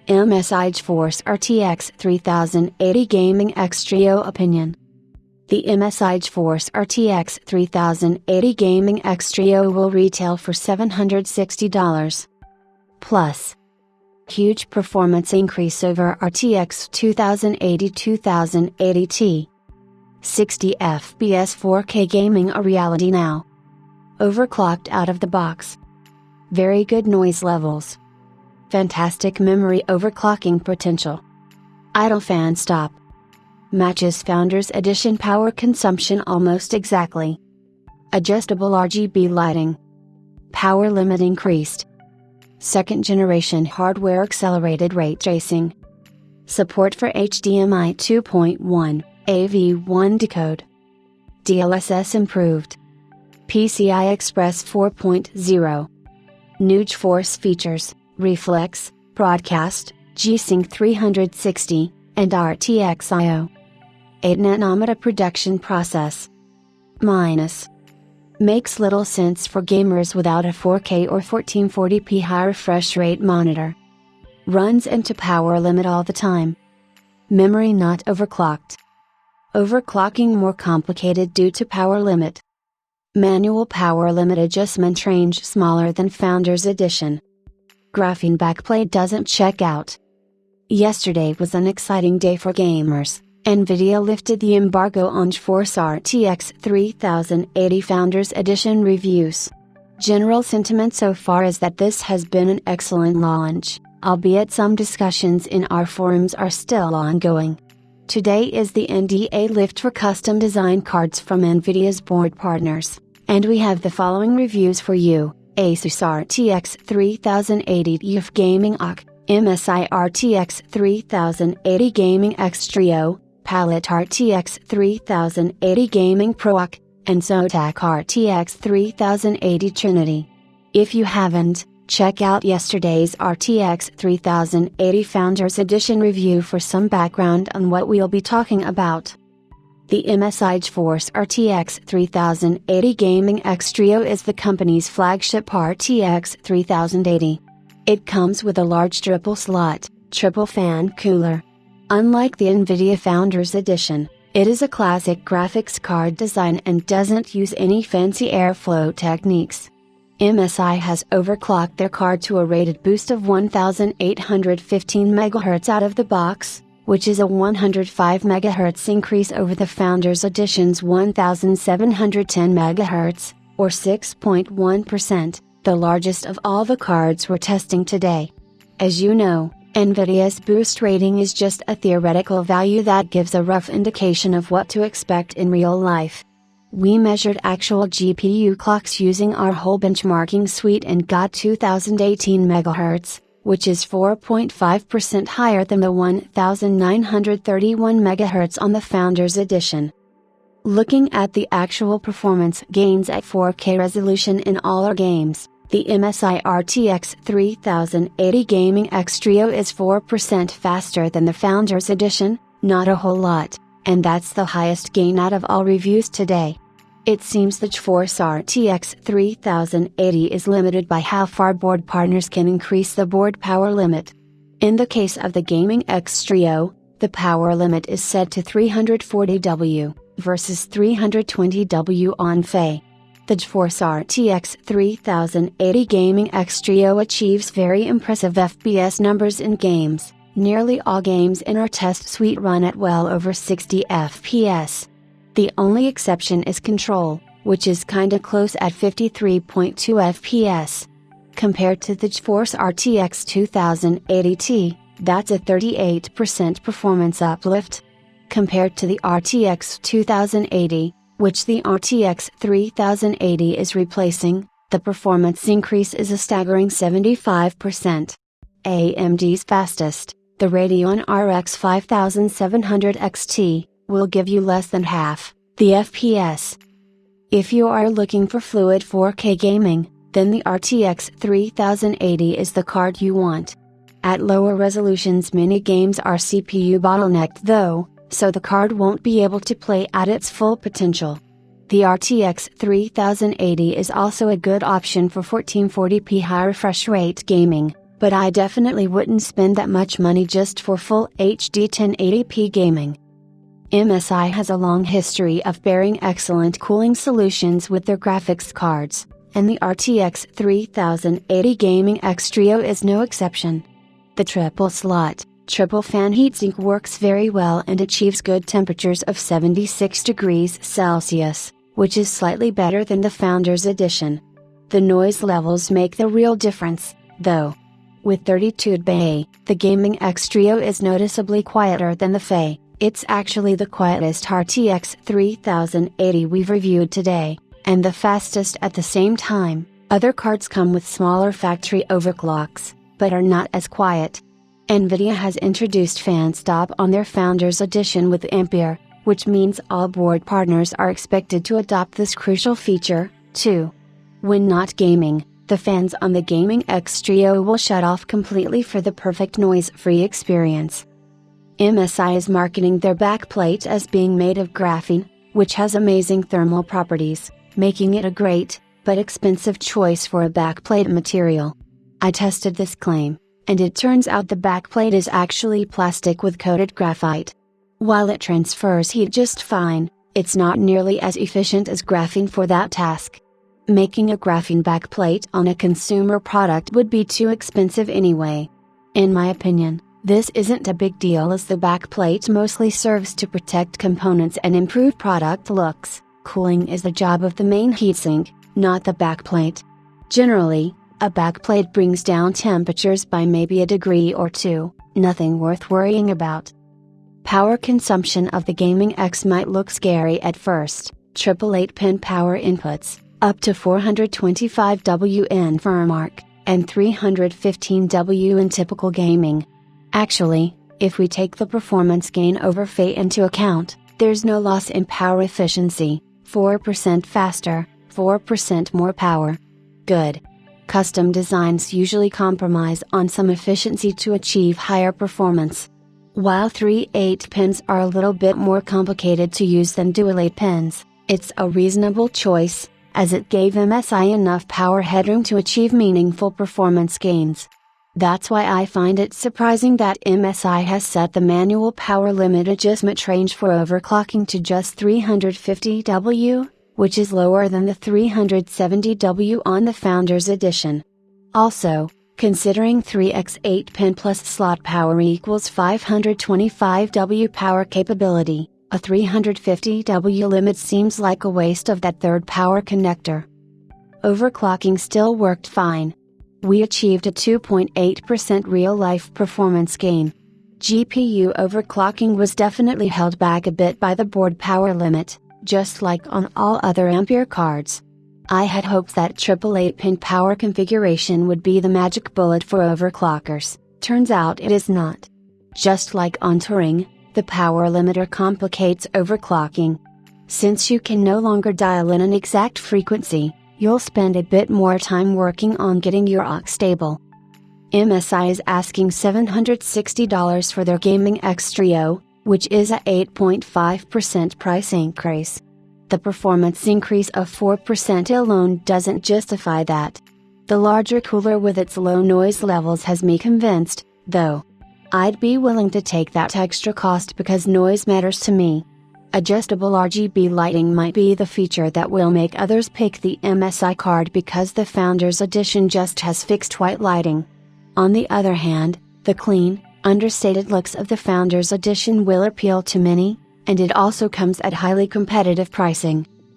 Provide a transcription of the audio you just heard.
MSI GeForce RTX 3080 Gaming X Trio Opinion. The MSI GeForce RTX 3080 Gaming X Trio will retail for $760. Plus, huge performance increase over RTX 2080 Ti. 60 FPS 4K gaming a reality now. Overclocked out of the box. Very good noise levels. Fantastic memory overclocking potential. Idle fan stop. Matches Founders Edition power consumption almost exactly. Adjustable RGB lighting. Power limit increased. Second generation hardware accelerated ray tracing. Support for HDMI 2.1, AV1 decode. DLSS improved. PCI Express 4.0. New GeForce features, Reflex, Broadcast, G-Sync 360, and RTX I/O. 8nm production process. Minus. Makes little sense for gamers without a 4K or 1440p high refresh rate monitor. Runs into power limit all the time. Memory not overclocked. Overclocking more complicated due to power limit. Manual power limit adjustment range smaller than Founders Edition. Graphene backplate doesn't check out. Yesterday was an exciting day for gamers. Nvidia lifted the embargo on GeForce RTX 3080 Founders Edition reviews. General sentiment so far is that this has been an excellent launch, albeit some discussions in our forums are still ongoing. Today is the NDA lift for custom design cards from Nvidia's board partners, and we have the following reviews for you. Asus RTX 3080 UF Gaming OC, MSI RTX 3080 Gaming X Trio, Palette RTX 3080 Gaming Pro OC, and Zotac RTX 3080 Trinity. If you haven't, check out yesterday's RTX 3080 Founders Edition review for some background on what we'll be talking about. The MSI GeForce RTX 3080 Gaming X Trio is the company's flagship RTX 3080. It comes with a large triple-slot, triple-fan cooler. Unlike the Nvidia Founders Edition, it is a classic graphics card design and doesn't use any fancy airflow techniques. MSI has overclocked their card to a rated boost of 1815 MHz out of the box, which is a 105 MHz increase over the Founders Edition's 1710 MHz, or 6.1%, the largest of all the cards we're testing today. As you know, Nvidia's boost rating is just a theoretical value that gives a rough indication of what to expect in real life. We measured actual GPU clocks using our whole benchmarking suite and got 2018 MHz, which is 4.5% higher than the 1931 MHz on the Founders Edition. Looking at the actual performance gains at 4K resolution in all our games, the MSI RTX 3080 Gaming X Trio is 4% faster than the Founders Edition, not a whole lot, and that's the highest gain out of all reviews today. It seems the GeForce RTX 3080 is limited by how far board partners can increase the board power limit. In the case of the Gaming X Trio, the power limit is set to 340W, versus 320W on FE. The GeForce RTX 3080 Gaming X Trio achieves very impressive FPS numbers in games. Nearly all games in our test suite run at well over 60 FPS. The only exception is Control, which is kinda close at 53.2 FPS. Compared to the GeForce RTX 2080 Ti, that's a 38% performance uplift. Compared to the RTX 2080, which the RTX 3080 is replacing, the performance increase is a staggering 75%. AMD's fastest, the Radeon RX 5700 XT, will give you less than half the FPS. If you are looking for fluid 4K gaming, then the RTX 3080 is the card you want. At lower resolutions many games are CPU bottlenecked though, so the card won't be able to play at its full potential. The RTX 3080 is also a good option for 1440p high refresh rate gaming, but I definitely wouldn't spend that much money just for full HD 1080p gaming. MSI has a long history of pairing excellent cooling solutions with their graphics cards, and the RTX 3080 Gaming X Trio is no exception. The triple slot, triple fan heatsink works very well and achieves good temperatures of 76 degrees Celsius, which is slightly better than the Founders Edition. The noise levels make the real difference, though. With 32 dB, the Gaming X Trio is noticeably quieter than the Fe. It's actually the quietest RTX 3080 we've reviewed today, and the fastest at the same time. Other cards come with smaller factory overclocks, but are not as quiet. Nvidia has introduced fan stop on their Founders Edition with Ampere, which means all board partners are expected to adopt this crucial feature, too. When not gaming, the fans on the Gaming X Trio will shut off completely for the perfect noise-free experience. MSI is marketing their backplate as being made of graphene, which has amazing thermal properties, making it a great, but expensive choice for a backplate material. I tested this claim, and it turns out the backplate is actually plastic with coated graphite. While it transfers heat just fine, it's not nearly as efficient as graphene for that task. Making a graphene backplate on a consumer product would be too expensive anyway. In my opinion, this isn't a big deal as the backplate mostly serves to protect components and improve product looks. Cooling is the job of the main heatsink, not the backplate. Generally, a backplate brings down temperatures by maybe a degree or two, nothing worth worrying about. Power consumption of the Gaming X might look scary at first. Triple 8-pin power inputs, up to 425 W in firmark, and 315 W in typical gaming. Actually, if we take the performance gain over Fe into account, there's no loss in power efficiency, 4% faster, 4% more power. Good. Custom designs usually compromise on some efficiency to achieve higher performance. While 3 8-pins are a little bit more complicated to use than dual 8-pins, it's a reasonable choice, as it gave MSI enough power headroom to achieve meaningful performance gains. That's why I find it surprising that MSI has set the manual power limit adjustment range for overclocking to just 350 W, which is lower than the 370 W on the Founders Edition. Also, considering 3x 8-pin plus slot power equals 525 W power capability, a 350 W limit seems like a waste of that third power connector. Overclocking still worked fine. We achieved a 2.8% real-life performance gain. GPU overclocking was definitely held back a bit by the board power limit, just like on all other Ampere cards. I had hoped that triple 8-pin power configuration would be the magic bullet for overclockers, turns out it is not. Just like on Turing, the power limiter complicates overclocking. Since you can no longer dial in an exact frequency, you'll spend a bit more time working on getting your aux stable. MSI is asking $760 for their Gaming X Trio, which is a 8.5% price increase. The performance increase of 4% alone doesn't justify that. The larger cooler with its low noise levels has me convinced, though. I'd be willing to take that extra cost because noise matters to me. Adjustable RGB lighting might be the feature that will make others pick the MSI card because the Founders Edition just has fixed white lighting. On the other hand, the clean, understated looks of the Founders Edition will appeal to many, and it also comes at highly competitive pricing.